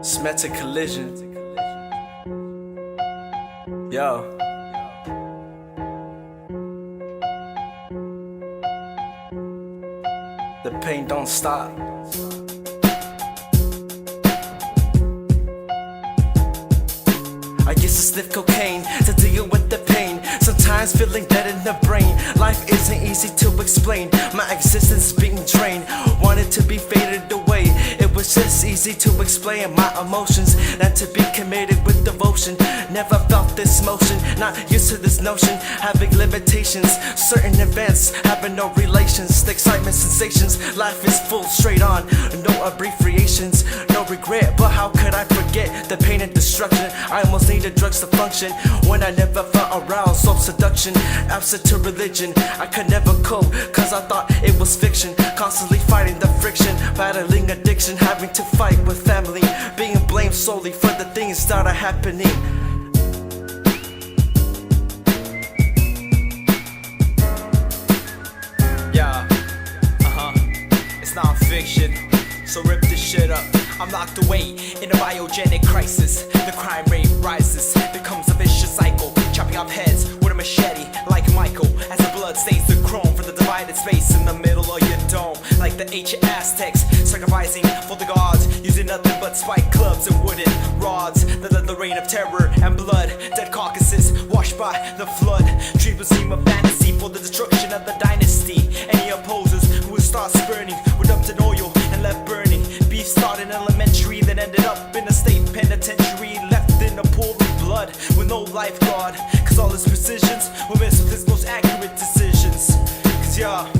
Just met a collision. Yo. The pain don't stop. I used to sniff cocaine to deal with the pain. Sometimes feeling dead in the brain. Life isn't easy to explain. My existence being drained. Wanted to be faded away. It was just easy to explain my emotions than to be committed with devotion. Never felt this motion. Not used to this notion. Having limitations. Certain events having no relations. The excitement, sensations. Life is full straight on. No abbreviations. No regret. But how could I forget the pain and destruction? I almost needed drugs to function when I never felt aroused. Self-seduction, absent to religion. I could never cope cause I thought it was fiction. Constantly fighting the friction, battling addiction, having to fight with family, being blamed solely for the things that are happening. Yeah, it's not fiction, so rip this shit up. I'm locked away in a biogenic crisis. The crime rate rises, becomes a vicious cycle. Chopping off heads with a machete like Michael, as the blood stains the chrome from the divided space in the middle of your dome. Like the ancient Aztecs, sacrificing for the gods, using nothing but spike clubs and wooden rods. The reign of terror and blood, dead carcasses washed by the flood. Dreams would seem a fantasy for the destruction of the dynasty. Any opposers who would start spurning were dumped in oil and left burning. Beef started in elementary, then ended up in a state penitentiary, left in a pool of blood with no lifeguard. Cause all his precisions were missed with his most accurate decisions. Cause yeah,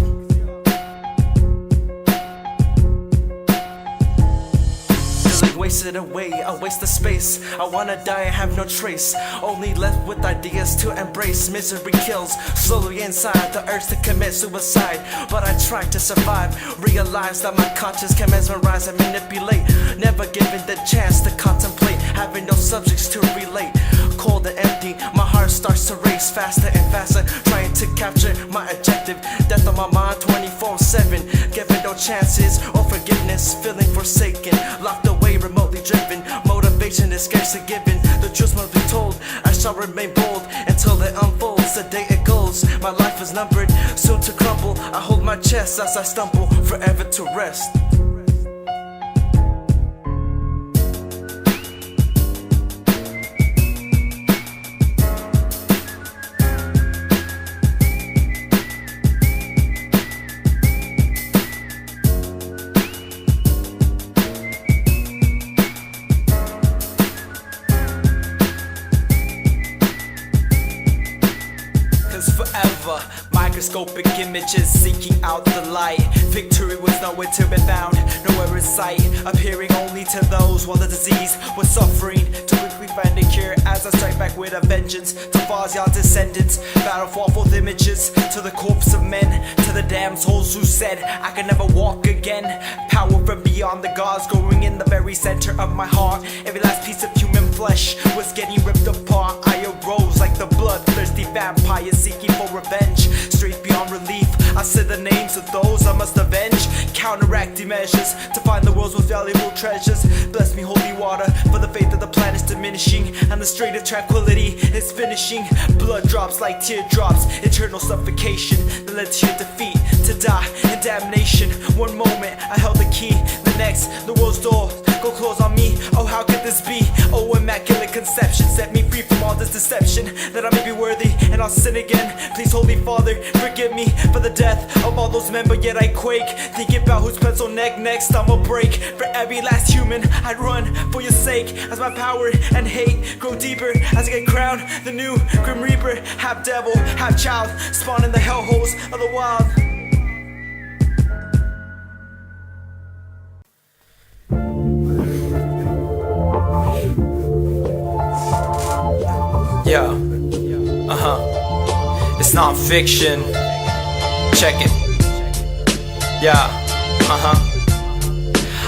wasted away, I waste the space. I wanna die and have no trace. Only left with ideas to embrace. Misery kills slowly inside, the urge to commit suicide. But I try to survive, realize that my conscience can mesmerize and manipulate. Never given the chance to contemplate, having no subjects to relate. Cold and empty, my heart starts to race faster and faster, trying to capture my objective. Death on my mind 24/7, given no chances or forgiveness. Feeling forsaken, locked away, remotely driven. Motivation is scarcely given. The truth must be told. I shall remain bold until it unfolds. The day it goes, my life is numbered, soon to crumble. I hold my chest as I stumble, forever to rest. Forever, microscopic images seeking out the light. Victory was nowhere to be found, nowhere in sight, appearing only to those while the disease was suffering. To quickly find a cure as I strike back with a vengeance. To Fars your descendants, battle for both images. To the corpse of men, to the damned souls who said I could never walk again. Power from beyond the gods growing in the very center of my heart. Every last piece of human flesh was getting ripped apart. I arose like the bloodthirsty vampire seeking for revenge. Straight beyond relief, I said the names of those I must avenge. Counteracting measures to find the world's most valuable treasures. Bless me holy water, for the faith of the planet's diminishing, and the strait of tranquility is finishing. Blood drops like teardrops, eternal suffocation that led to your defeat, to die in damnation. One moment I held the key, the next the world's door go close on me. Oh, how could this be? Oh, immaculate conception, set me free from all this deception, that I may be worthy and I'll sin again. Please, Holy Father, forgive me for the death of all those men, but yet I quake, thinking about whose pencil neck next I'ma break. For every last human I'd run for your sake, as my power and hate grow deeper, as I get crowned the new Grim Reaper. Half devil, half child, spawn in the hellholes of the wild. Yeah, it's not fiction. Check it. Yeah,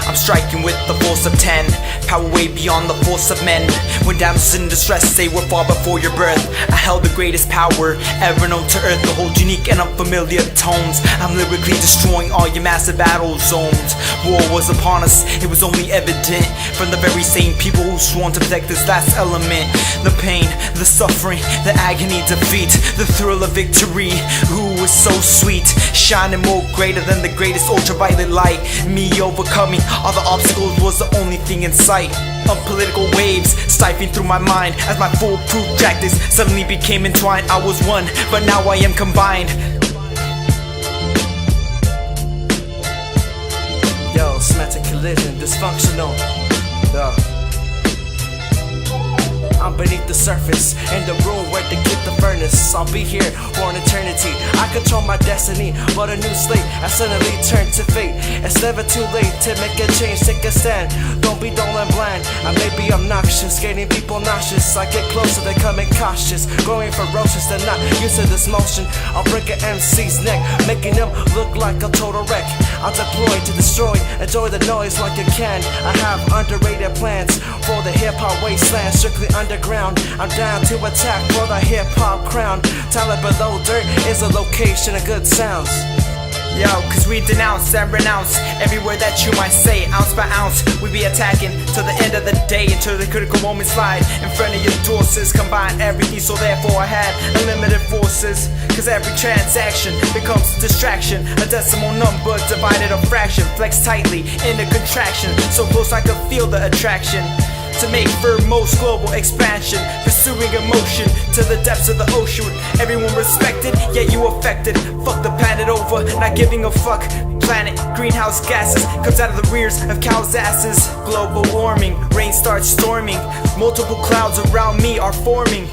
I'm striking with the force of 10. power way beyond the force of men. When damsels in distress, they were far before your birth. I held the greatest power ever known to earth, to hold unique and unfamiliar tones. I'm lyrically destroying all your massive battle zones. War was upon us, it was only evident from the very same people who sworn to protect this last element. The pain, the suffering, the agony, defeat, the thrill of victory. Ooh, it's so sweet, shining more greater than the greatest ultraviolet light. Me overcoming all the obstacles was the only thing in sight. Unpolitical waves stifling through my mind as my foolproof tactics suddenly became entwined. I was one, but now I am combined. Yo, semantic collision, dysfunctional. I'm beneath the surface, in the room where they keep the furnace. I'll be here for an eternity. I control my destiny, but a new slate I suddenly turn to fate. It's never too late to make a change, take a stand. Don't be dull and bland. I may be obnoxious, getting people nauseous. I get closer, they're coming cautious, growing ferocious. They're not used to this motion. I'll break an MC's neck, making them look like a total wreck. I'll deploy to destroy, enjoy the noise like you can. I have underrated plans for the hip-hop wasteland, strictly underground. I'm down to attack for the hip-hop crown. Talent below dirt is a location of good sounds. Yo, cause we denounce and renounce every word that you might say. Ounce by ounce, we be attacking till the end of the day, until the critical moment slide in front of your doorsters. Combine everything, so therefore I had unlimited forces. Cause every transaction becomes a distraction, a decimal number divided a fraction. Flex tightly in a contraction, so close I could feel the attraction. To make for most global expansion, pursuing emotion to the depths of the ocean. Everyone respected, yet you affected. Fuck the planet over, not giving a fuck. Planet, greenhouse gases comes out of the rears of cows' asses. Global warming, rain starts storming. Multiple clouds around me are forming.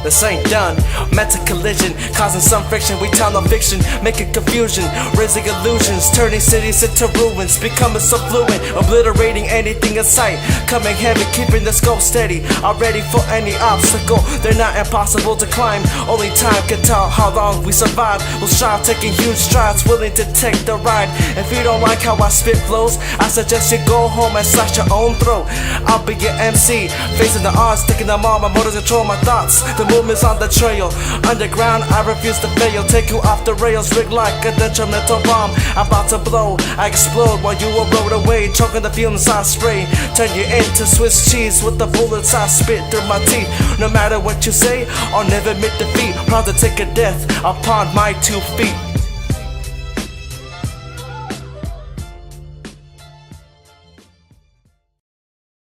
This ain't done, mental collision, causing some friction. We tell no fiction, making confusion, raising illusions, turning cities into ruins, becoming so fluent, obliterating anything in sight, coming heavy, keeping the scope steady, are ready for any obstacle. They're not impossible to climb, only time can tell how long we survive. We'll strive, taking huge strides, willing to take the ride. If you don't like how I spit flows, I suggest you go home and slash your own throat. I'll be your MC, facing the odds, taking them all. My motives control my thoughts, the movement's on the trail. Underground, I refuse to fail. Take you off the rails, rigged like a detrimental bomb. About to blow, I explode while you erode away, choking the fumes I spray. Turn you into Swiss cheese with the bullets I spit through my teeth. No matter what you say, I'll never admit defeat. Proud to take a death upon my 2 feet.